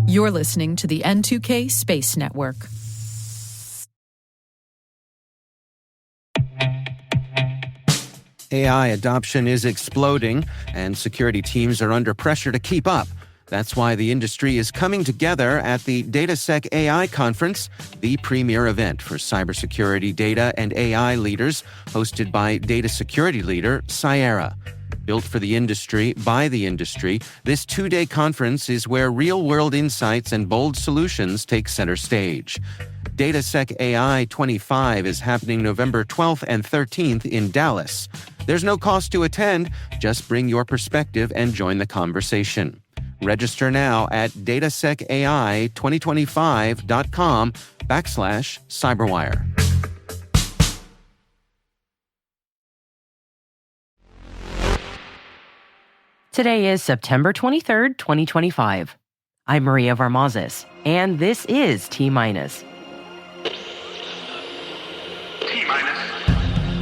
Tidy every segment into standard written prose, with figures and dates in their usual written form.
You're listening to the N2K Space Network. AI adoption is exploding, and security teams are under pressure to keep up. That's why the industry is coming together at the DataSec AI Conference, the premier event for cybersecurity data and AI leaders, hosted by data security leader Cyera. Built for the industry, by the industry, this two-day conference is where real-world insights and bold solutions take center stage. DataSec AI 25 is happening November 12th and 13th in Dallas. There's no cost to attend. Just bring your perspective and join the conversation. Register now at datasecai2025.com/cyberwire. Today is September 23rd, 2025. I'm Maria Varmazis, and this is T-Minus. T-minus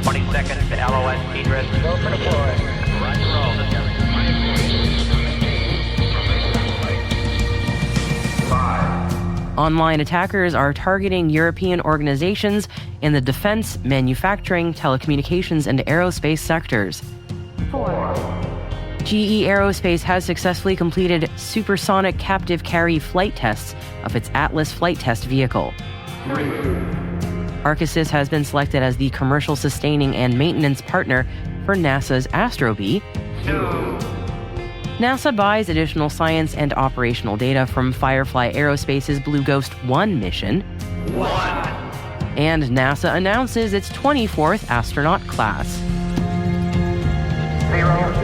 20 seconds to LOS T-Drift. Go for deploy. Roger roll. Online attackers are targeting European organizations in the defense, manufacturing, telecommunications, and aerospace sectors. 4. GE Aerospace has successfully completed supersonic captive carry flight tests of its Atlas flight test vehicle. 3. Arkisys has been selected as the commercial sustaining and maintenance partner for NASA's Astrobee. 2. NASA buys additional science and operational data from Firefly Aerospace's Blue Ghost 1 mission. 1. And NASA announces its 24th astronaut class. 0.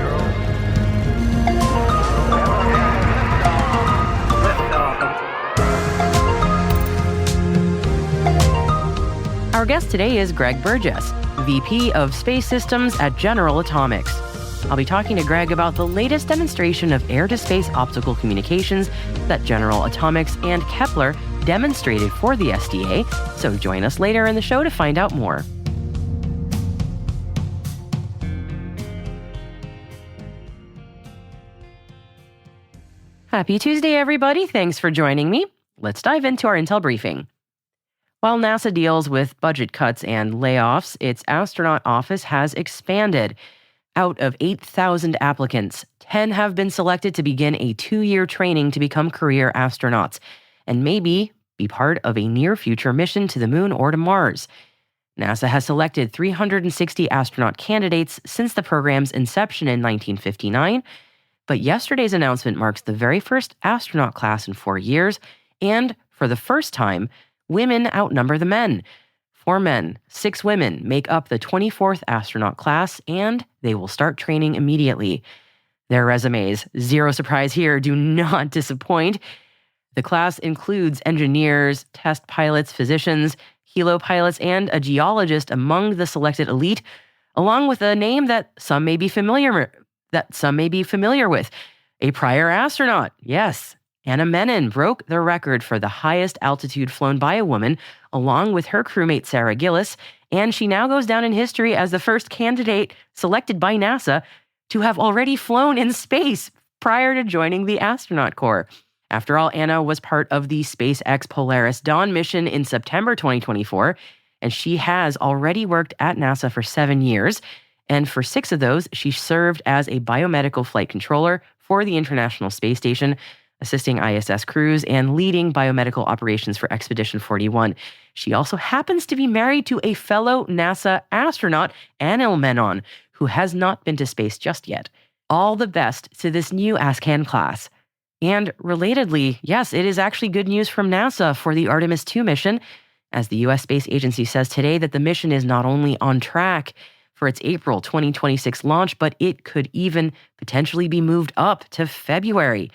Our guest today is Gregg Burgess, VP of Space Systems at General Atomics. I'll be talking to Gregg about the latest demonstration of air-to-space optical communications that General Atomics and Kepler demonstrated for the SDA, so join us later in the show to find out more. Happy Tuesday, everybody. Thanks for joining me. Let's dive into our Intel briefing. While NASA deals with budget cuts and layoffs, its astronaut office has expanded. Out of 8,000 applicants, 10 have been selected to begin a 2-year training to become career astronauts, and maybe be part of a near-future mission to the Moon or to Mars. NASA has selected 360 astronaut candidates since the program's inception in 1959, but yesterday's announcement marks the very first astronaut class in 4 years, and for the first time, women outnumber the men. 4 men, 6 women make up the 24th astronaut class, and they will start training immediately. Their resumes, zero surprise here, do not disappoint. The class includes engineers, test pilots, physicians, helo pilots, and a geologist among the selected elite, along with a name that some may be familiar with, a prior astronaut. Yes, Anna Menon broke the record for the highest altitude flown by a woman, along with her crewmate Sarah Gillis, and she now goes down in history as the first candidate selected by NASA to have already flown in space prior to joining the astronaut corps. After all, Anna was part of the SpaceX Polaris Dawn mission in September 2024, and she has already worked at NASA for 7 years, and for 6 of those, she served as a biomedical flight controller for the International Space Station, assisting ISS crews and leading biomedical operations for Expedition 41. She also happens to be married to a fellow NASA astronaut, Anil Menon, who has not been to space just yet. All the best to this new ASCAN class. And relatedly, yes, it is actually good news from NASA for the Artemis II mission, as the U.S. Space Agency says today that the mission is not only on track for its April 2026 launch, but it could even potentially be moved up to February.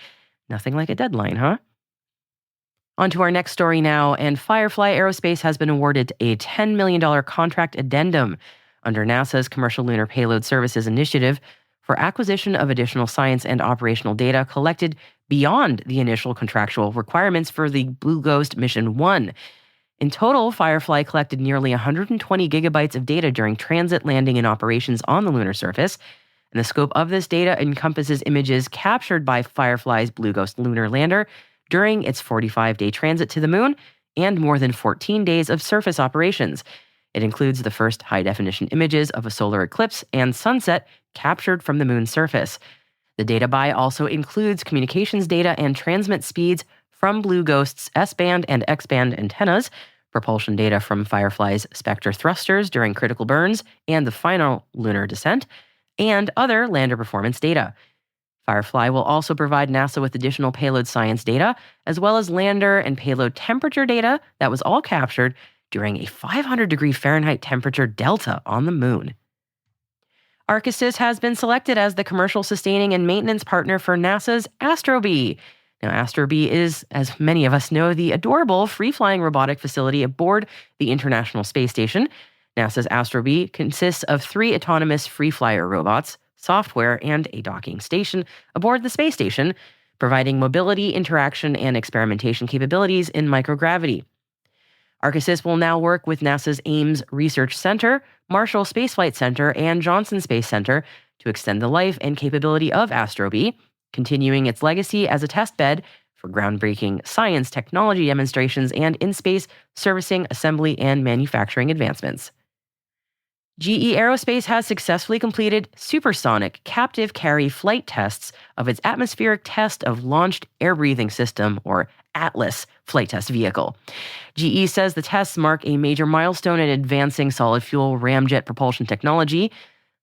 Nothing like a deadline, huh? On to our next story now, and Firefly Aerospace has been awarded a $10 million contract addendum under NASA's Commercial Lunar Payload Services Initiative for acquisition of additional science and operational data collected beyond the initial contractual requirements for the Blue Ghost Mission 1. In total, Firefly collected nearly 120 gigabytes of data during transit, landing, and operations on the lunar surface. And the scope of this data encompasses images captured by Firefly's Blue Ghost lunar lander during its 45-day transit to the moon and more than 14 days of surface operations. It includes the first high-definition images of a solar eclipse and sunset captured from the moon's surface. The data buy also includes communications data and transmit speeds from Blue Ghost's S-band and X-band antennas, propulsion data from Firefly's Spectre thrusters during critical burns and the final lunar descent, and other lander performance data. Firefly will also provide NASA with additional payload science data, as well as lander and payload temperature data that was all captured during a 500-degree Fahrenheit temperature delta on the moon. Arkisys has been selected as the commercial sustaining and maintenance partner for NASA's Astrobee. Now, Astrobee is, as many of us know, the adorable free-flying robotic facility aboard the International Space Station. NASA's Astrobee consists of 3 autonomous free-flyer robots, software, and a docking station aboard the space station, providing mobility, interaction, and experimentation capabilities in microgravity. Arkisys will now work with NASA's Ames Research Center, Marshall Space Flight Center, and Johnson Space Center to extend the life and capability of Astrobee, continuing its legacy as a testbed for groundbreaking science technology demonstrations and in-space servicing, assembly, and manufacturing advancements. GE Aerospace has successfully completed supersonic captive carry flight tests of its atmospheric test of launched air-breathing system, or ATLAS, flight test vehicle. GE says the tests mark a major milestone in advancing solid-fuel ramjet propulsion technology.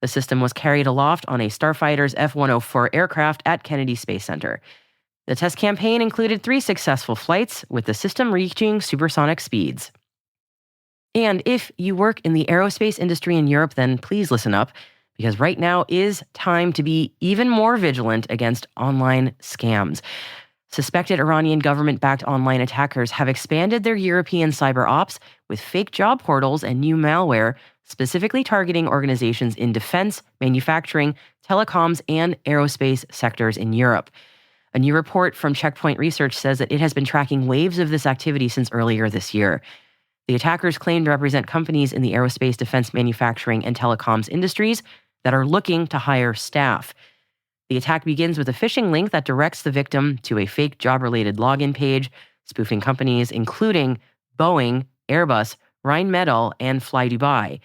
The system was carried aloft on a Starfighter's F-104 aircraft at Kennedy Space Center. The test campaign included 3 successful flights, with the system reaching supersonic speeds. And if you work in the aerospace industry in Europe, then please listen up, because right now is time to be even more vigilant against online scams. Suspected Iranian government-backed online attackers have expanded their European cyber ops with fake job portals and new malware, specifically targeting organizations in defense, manufacturing, telecoms, and aerospace sectors in Europe. A new report from Checkpoint Research says that it has been tracking waves of this activity since earlier this year. The attackers claim to represent companies in the aerospace, defense, manufacturing, and telecoms industries that are looking to hire staff. The attack begins with a phishing link that directs the victim to a fake job-related login page, spoofing companies including Boeing, Airbus, Rheinmetall, and Fly Dubai.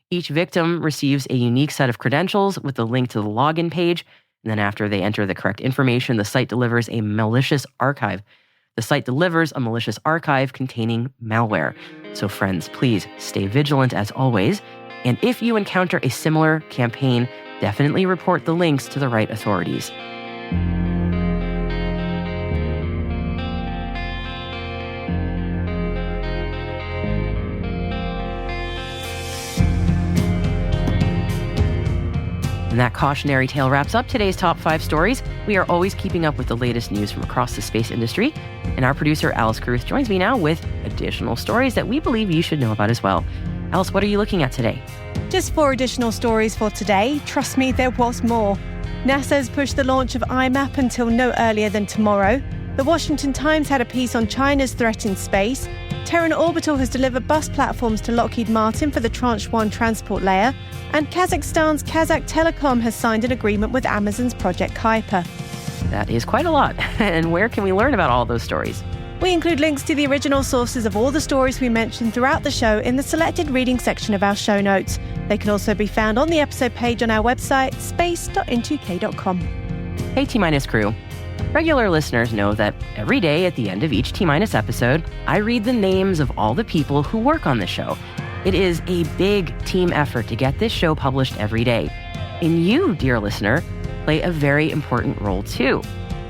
Each victim receives a unique set of credentials with the link to the login page, and then after they enter the correct information, the site delivers a malicious archive. The site delivers a malicious archive containing malware. So friends, please stay vigilant as always. And if you encounter a similar campaign, definitely report the links to the right authorities. And that cautionary tale wraps up today's top 5 stories. We are always keeping up with the latest news from across the space industry. And our producer, Alice Caruth, joins me now with additional stories that we believe you should know about as well. Alice, what are you looking at today? Just 4 additional stories for today. Trust me, there was more. NASA has pushed the launch of IMAP until no earlier than tomorrow. The Washington Times had a piece on China's threat in space. Terran Orbital has delivered bus platforms to Lockheed Martin for the Tranche 1 transport layer. And Kazakhstan's Kazakh Telecom has signed an agreement with Amazon's Project Kuiper. That is quite a lot. And where can we learn about all those stories? We include links to the original sources of all the stories we mentioned throughout the show in the selected reading section of our show notes. They can also be found on the episode page on our website, space.n2k.com. Hey T-Minus crew. Regular listeners know that every day at the end of each T-Minus episode, I read the names of all the people who work on the show. It is a big team effort to get this show published every day. And you, dear listener, play a very important role too.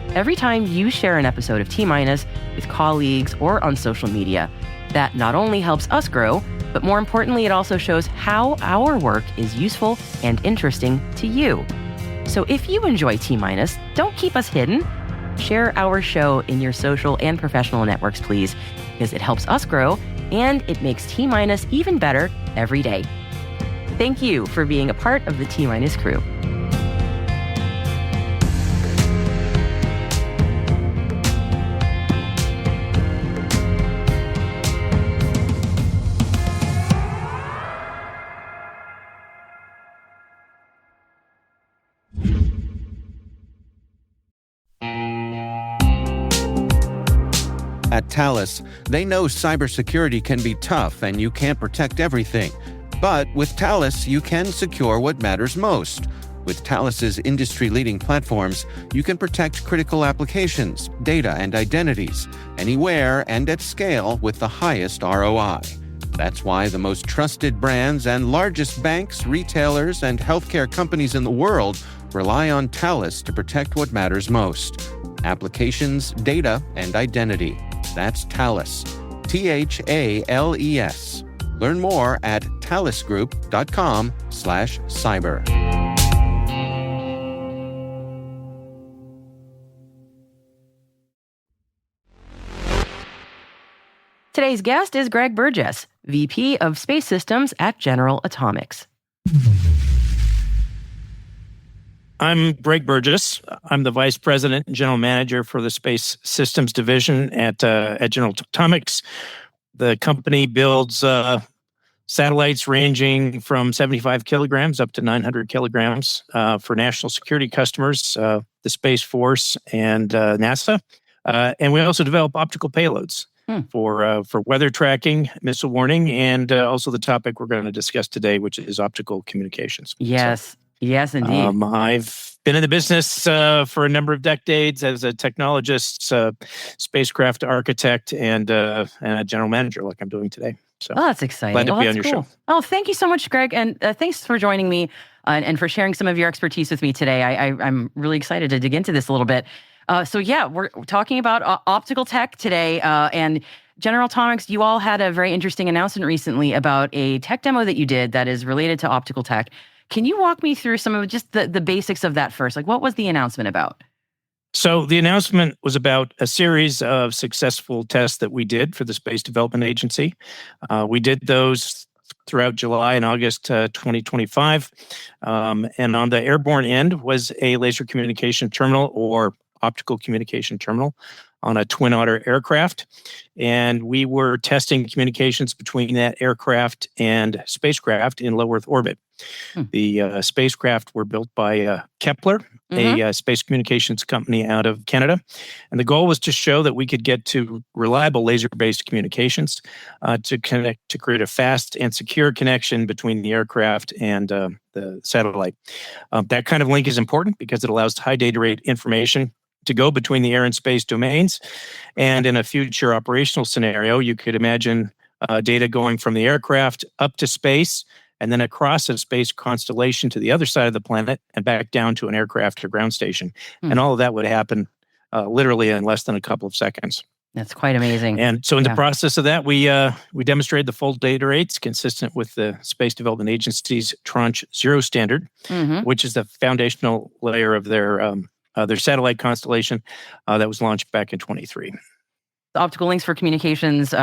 Every time you share an episode of T-Minus with colleagues or on social media, that not only helps us grow, but more importantly, it also shows how our work is useful and interesting to you. So if you enjoy T-Minus, don't keep us hidden. Share our show in your social and professional networks, please, because it helps us grow and it makes T-Minus even better every day. Thank you for being a part of the T-Minus crew. At Thales, they know cybersecurity can be tough and you can't protect everything. But with Thales, you can secure what matters most. With Thales's industry-leading platforms, you can protect critical applications, data, and identities, anywhere and at scale with the highest ROI. That's why the most trusted brands and largest banks, retailers, and healthcare companies in the world rely on Thales to protect what matters most: applications, data, and identity. That's Thales. Thales. Learn more at thalesgroup.com/cyber. Today's guest is Gregg Burgess, VP of Space Systems at General Atomics. I'm Gregg Burgess. I'm the Vice President and General Manager for the Space Systems Division at General Atomics. The company builds satellites ranging from 75 kilograms up to 900 kilograms for national security customers, the Space Force, and NASA. And we also develop optical payloads for weather tracking, missile warning, and also the topic we're going to discuss today, which is optical communications. Yes, yes, indeed. I've been in the business for a number of decades as a technologist, spacecraft architect, and a general manager like I'm doing today. So that's exciting. Glad to be on your show. Oh, thank you so much, Gregg. And thanks for joining me and for sharing some of your expertise with me today. I'm really excited to dig into this a little bit. We're talking about optical tech today. And General Atomics, you all had a very interesting announcement recently about a tech demo that you did that is related to optical tech. Can you walk me through some of just the basics of that first? Like, what was the announcement about? So the announcement was about a series of successful tests that we did for the Space Development Agency. We did those throughout July and August 2025. And on the airborne end was a laser communication terminal, or optical communication terminal, on a Twin Otter aircraft. And we were testing communications between that aircraft and spacecraft in low Earth orbit. The spacecraft were built by Kepler, a space communications company out of Canada. And the goal was to show that we could get to reliable laser-based communications to create a fast and secure connection between the aircraft and the satellite. That kind of link is important because it allows high data rate information to go between the air and space domains. And in a future operational scenario, you could imagine data going from the aircraft up to space and then across a space constellation to the other side of the planet and back down to an aircraft or ground station. And all of that would happen literally in less than a couple of seconds. That's quite amazing. And so in the process of that, we demonstrated the full data rates consistent with the Space Development Agency's Tranche 0 standard, which is the foundational layer of their satellite constellation that was launched back in 2023. The optical links for communications,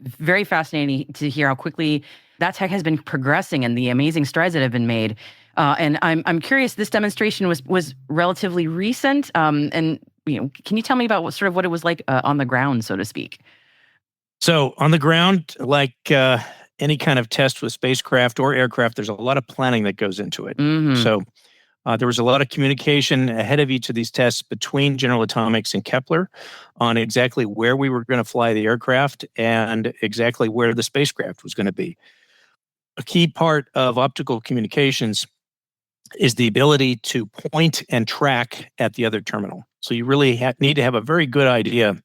very fascinating to hear how quickly that tech has been progressing and the amazing strides that have been made. And I'm curious, this demonstration was relatively recent. And can you tell me about what it was like on the ground, so to speak? So on the ground, like any kind of test with spacecraft or aircraft, there's a lot of planning that goes into it. So there was a lot of communication ahead of each of these tests between General Atomics and Kepler on exactly where we were going to fly the aircraft and exactly where the spacecraft was going to be. A key part of optical communications is the ability to point and track at the other terminal. So you really need to have a very good idea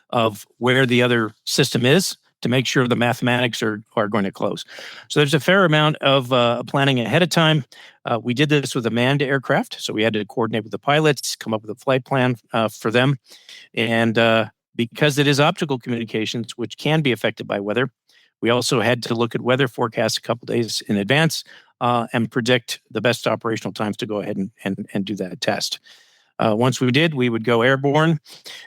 of where the other system is to make sure the mathematics are going to close. So there's a fair amount of planning ahead of time. We did this with a manned aircraft, so we had to coordinate with the pilots, come up with a flight plan for them. And because it is optical communications, which can be affected by weather, we also had to look at weather forecasts a couple days in advance and predict the best operational times to go ahead and do that test. Once we did, we would go airborne.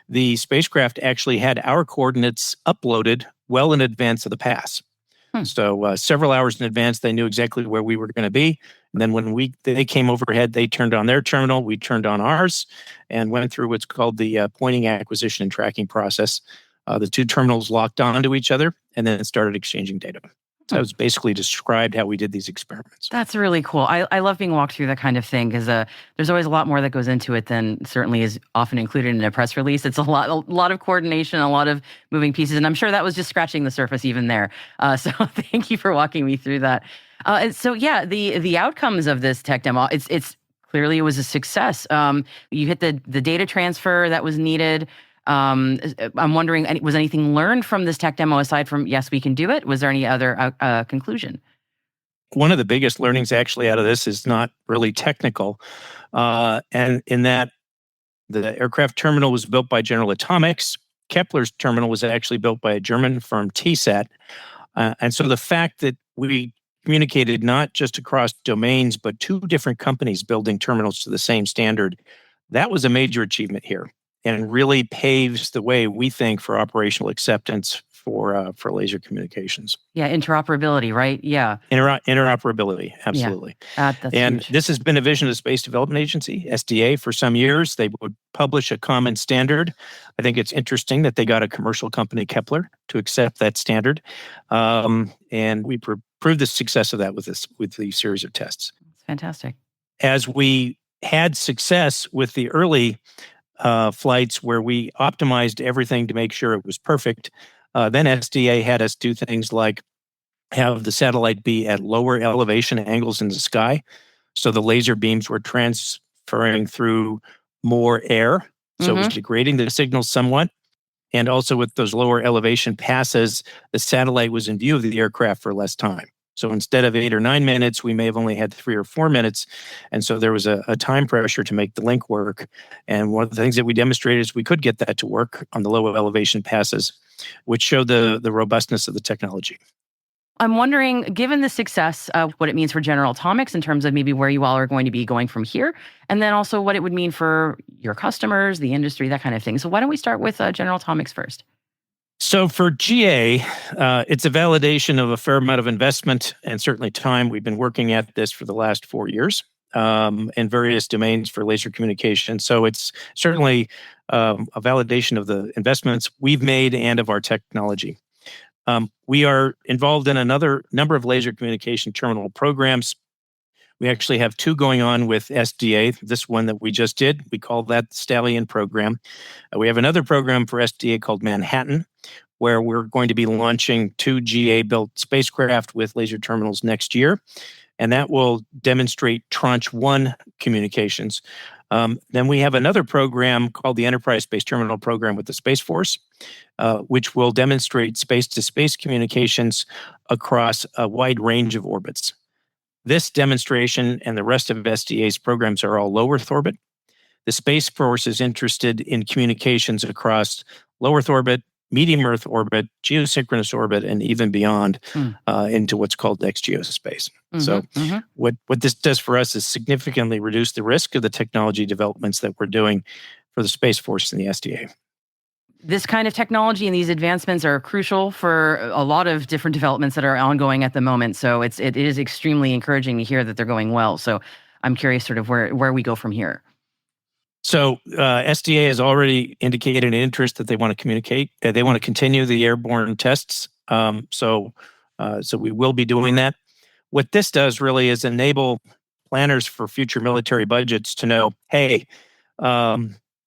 The spacecraft actually had our coordinates uploaded well in advance of the pass. So several hours in advance, they knew exactly where we were going to be. And then when they came overhead, they turned on their terminal, we turned on ours, and went through what's called the pointing acquisition and tracking process. The two terminals locked onto each other and then started exchanging data. So it's basically described how we did these experiments. That's really cool. I love being walked through that kind of thing because there's always a lot more that goes into it than certainly is often included in a press release. It's a lot of coordination, a lot of moving pieces, and I'm sure that was just scratching the surface even there. So thank you for walking me through that. And so yeah, the outcomes of this tech demo, it's clearly it was a success. You hit the data transfer that was needed. I'm wondering, was anything learned from this tech demo aside from, yes, we can do it? Was there any other conclusion? One of the biggest learnings actually out of this is not really technical. And in that the aircraft terminal was built by General Atomics. Kepler's terminal was actually built by a German firm, TSAT. And so the fact that we communicated not just across domains, but two different companies building terminals to the same standard, that was a major achievement here. And really paves the way, we think, for operational acceptance for laser communications. Yeah, interoperability, right? Yeah. Interoperability, absolutely. Yeah, that's and huge. This has been a vision of the Space Development Agency, SDA, for some years. They would publish a common standard. I think it's interesting that they got a commercial company, Kepler, to accept that standard. And we proved the success of that with the series of tests. It's fantastic. As we had success with the early flights where we optimized everything to make sure it was perfect. Then SDA had us do things like have the satellite be at lower elevation angles in the sky. So the laser beams were transferring through more air. So it was degrading the signal somewhat. And also with those lower elevation passes, the satellite was in view of the aircraft for less time. So instead of 8 or 9 minutes, we may have only had 3 or 4 minutes. And so there was a time pressure to make the link work. And one of the things that we demonstrated is we could get that to work on the low elevation passes, which showed the robustness of the technology. I'm wondering, given the success, what it means for General Atomics in terms of maybe where you all are going to be going from here, and then also what it would mean for your customers, the industry, that kind of thing. So why don't we start with General Atomics first? So for GA, it's a validation of a fair amount of investment and certainly time. We've been working at this for the last 4 years in various domains for laser communication. So it's certainly a validation of the investments we've made and of our technology. We are involved in another number of laser communication terminal programs. We actually have 2 going on with SDA. This one that we just did, we call that the Stallion program. We have another program for SDA called Manhattan, where we're going to be launching 2 GA-built spacecraft with laser terminals next year. And that will demonstrate Tranche 1 communications. Then we have another program called the Enterprise Space Terminal Program with the Space Force, which will demonstrate space-to-space communications across a wide range of orbits. This demonstration and the rest of SDA's programs are all low Earth orbit. The Space Force is interested in communications across low Earth orbit, medium Earth orbit, geosynchronous orbit, and even beyond into what's called next geospace. So what this does for us is significantly reduce the risk of the technology developments that we're doing for the Space Force and the SDA. This kind of technology and these advancements are crucial for a lot of different developments that are ongoing at the moment. So it is extremely encouraging to hear that they're going well. So I'm curious sort of where we go from here. So SDA has already indicated an interest that they want to communicate. They want to continue the airborne tests. So we will be doing that. What this does really is enable planners for future military budgets to know, hey,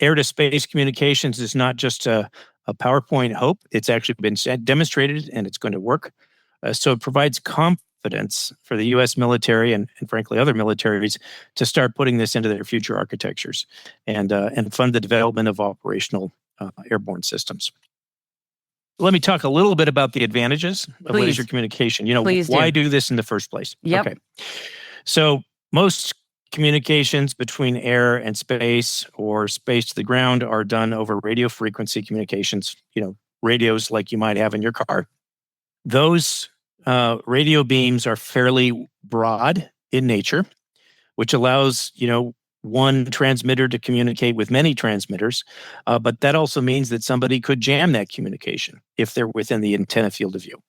air-to-space communications is not just a PowerPoint hope. It's actually been demonstrated, and it's going to work. So it provides confidence for the U.S. military and frankly, other militaries to start putting this into their future architectures and fund the development of operational airborne systems. Let me talk a little bit about the advantages of laser communication. Why do this in the first place? Yep. Okay. So most communications between air and space or space to the ground are done over radio frequency communications, radios like you might have in your car. Those radio beams are fairly broad in nature, which allows, one transmitter to communicate with many transmitters. But that also means that somebody could jam that communication if they're within the antenna field of view.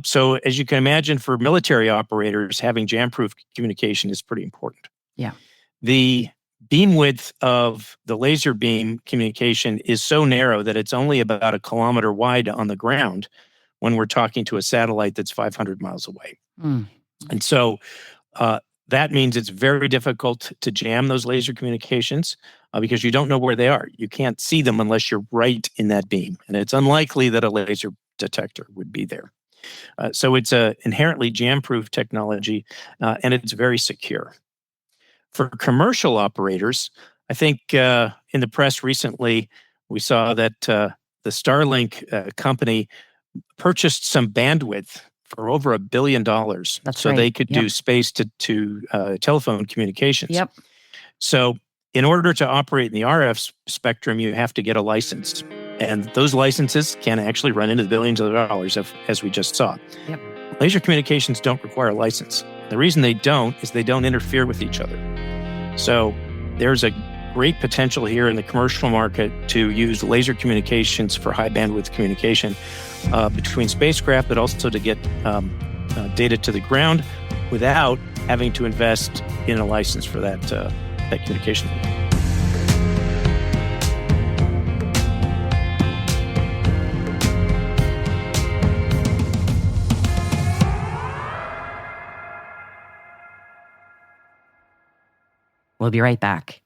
So as you can imagine, for military operators, having jam-proof communication is pretty important. Yeah. The beam width of the laser beam communication is so narrow that it's only about 1 kilometer wide on the ground, when we're talking to a satellite that's 500 miles away. Mm. And so that means it's very difficult to jam those laser communications because you don't know where they are. You can't see them unless you're right in that beam. And it's unlikely that a laser detector would be there. So it's a inherently jam-proof technology, and it's very secure. For commercial operators, I think in the press recently, we saw that the Starlink company purchased some bandwidth for over $1 billion. That's right. They could do space to telephone communications. Yep. So in order to operate in the RF spectrum, you have to get a license. And those licenses can actually run into the billions of dollars, as we just saw. Yep. Laser communications don't require a license. The reason they don't is they don't interfere with each other. So there's a great potential here in the commercial market to use laser communications for high bandwidth communication between spacecraft, but also to get data to the ground without having to invest in a license for that communication. We'll be right back.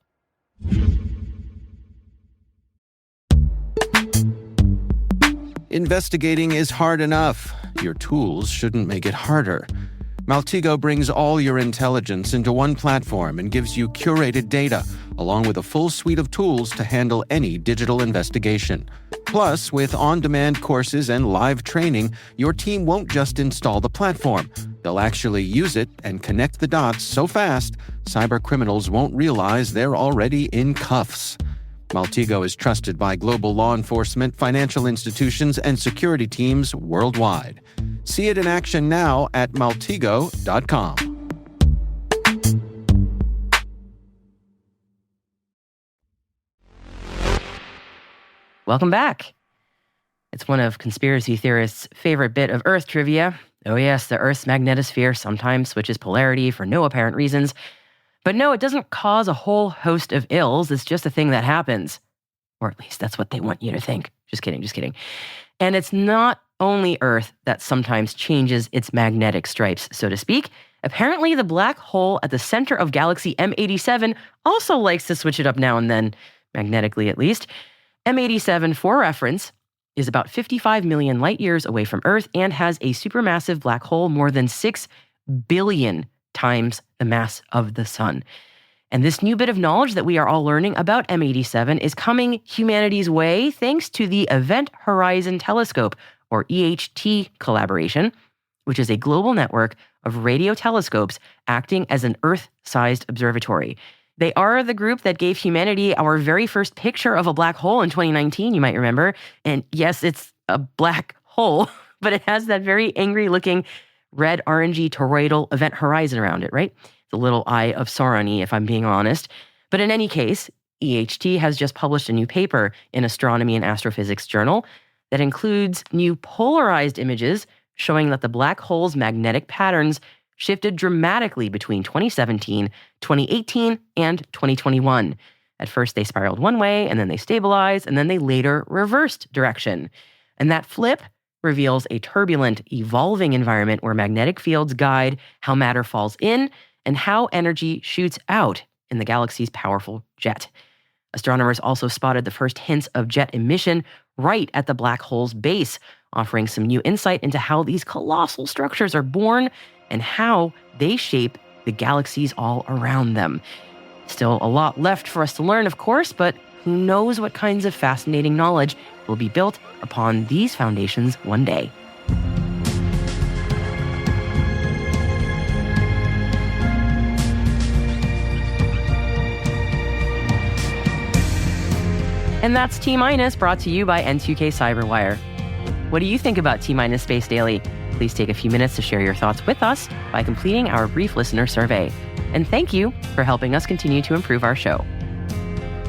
Investigating is hard enough. Your tools shouldn't make it harder. Maltego brings all your intelligence into one platform and gives you curated data, along with a full suite of tools to handle any digital investigation. Plus, with on-demand courses and live training, your team won't just install the platform. They'll actually use it and connect the dots so fast, cyber criminals won't realize they're already in cuffs. Maltego is trusted by global law enforcement, financial institutions, and security teams worldwide. See it in action now at maltego.com. Welcome back. It's one of conspiracy theorists' favorite bit of Earth trivia. Oh yes, the Earth's magnetosphere sometimes switches polarity for no apparent reasons. But no, it doesn't cause a whole host of ills. It's just a thing that happens. Or at least that's what they want you to think. Just kidding. And it's not only Earth that sometimes changes its magnetic stripes, so to speak. Apparently, the black hole at the center of galaxy M87 also likes to switch it up now and then, magnetically at least. M87, for reference, is about 55 million light years away from Earth and has a supermassive black hole more than 6 billion times the mass of the sun. And this new bit of knowledge that we are all learning about M87 is coming humanity's way thanks to the Event Horizon Telescope, or EHT collaboration, which is a global network of radio telescopes acting as an Earth-sized observatory. They are the group that gave humanity our very first picture of a black hole in 2019, you might remember. And yes, it's a black hole, but it has that very angry-looking red, orangey, toroidal event horizon around it, right? The little eye of Sauron-y, if I'm being honest. But in any case, EHT has just published a new paper in Astronomy and Astrophysics Journal that includes new polarized images showing that the black hole's magnetic patterns shifted dramatically between 2017, 2018, and 2021. At first, they spiraled one way, and then they stabilized, and then they later reversed direction. And that flip reveals a turbulent, evolving environment where magnetic fields guide how matter falls in and how energy shoots out in the galaxy's powerful jet. Astronomers also spotted the first hints of jet emission right at the black hole's base, offering some new insight into how these colossal structures are born and how they shape the galaxies all around them. Still a lot left for us to learn, of course, but who knows what kinds of fascinating knowledge will be built upon these foundations one day. And that's T-Minus, brought to you by N2K Cyberwire. What do you think about T-Minus Space Daily? Please take a few minutes to share your thoughts with us by completing our brief listener survey. And thank you for helping us continue to improve our show.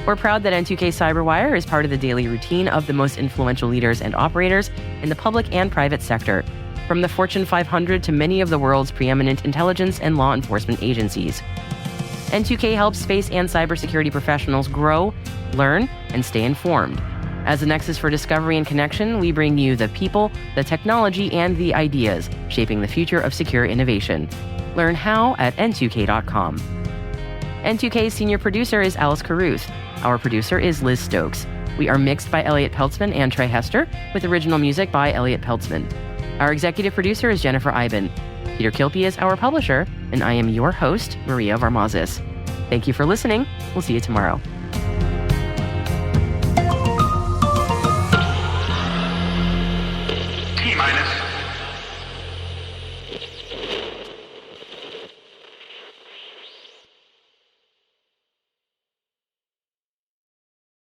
We're proud that N2K Cyberwire is part of the daily routine of the most influential leaders and operators in the public and private sector, from the Fortune 500 to many of the world's preeminent intelligence and law enforcement agencies. N2K helps space and cybersecurity professionals grow, learn, and stay informed. As a nexus for discovery and connection, we bring you the people, the technology, and the ideas shaping the future of secure innovation. Learn how at n2k.com. N2K's senior producer is Alice Carruth. Our producer is Liz Stokes. We are mixed by Elliot Peltzman and Trey Hester, with original music by Elliot Peltzman. Our executive producer is Jennifer Iben. Peter Kilpie is our publisher, and I am your host, Maria Varmazis. Thank you for listening. We'll see you tomorrow.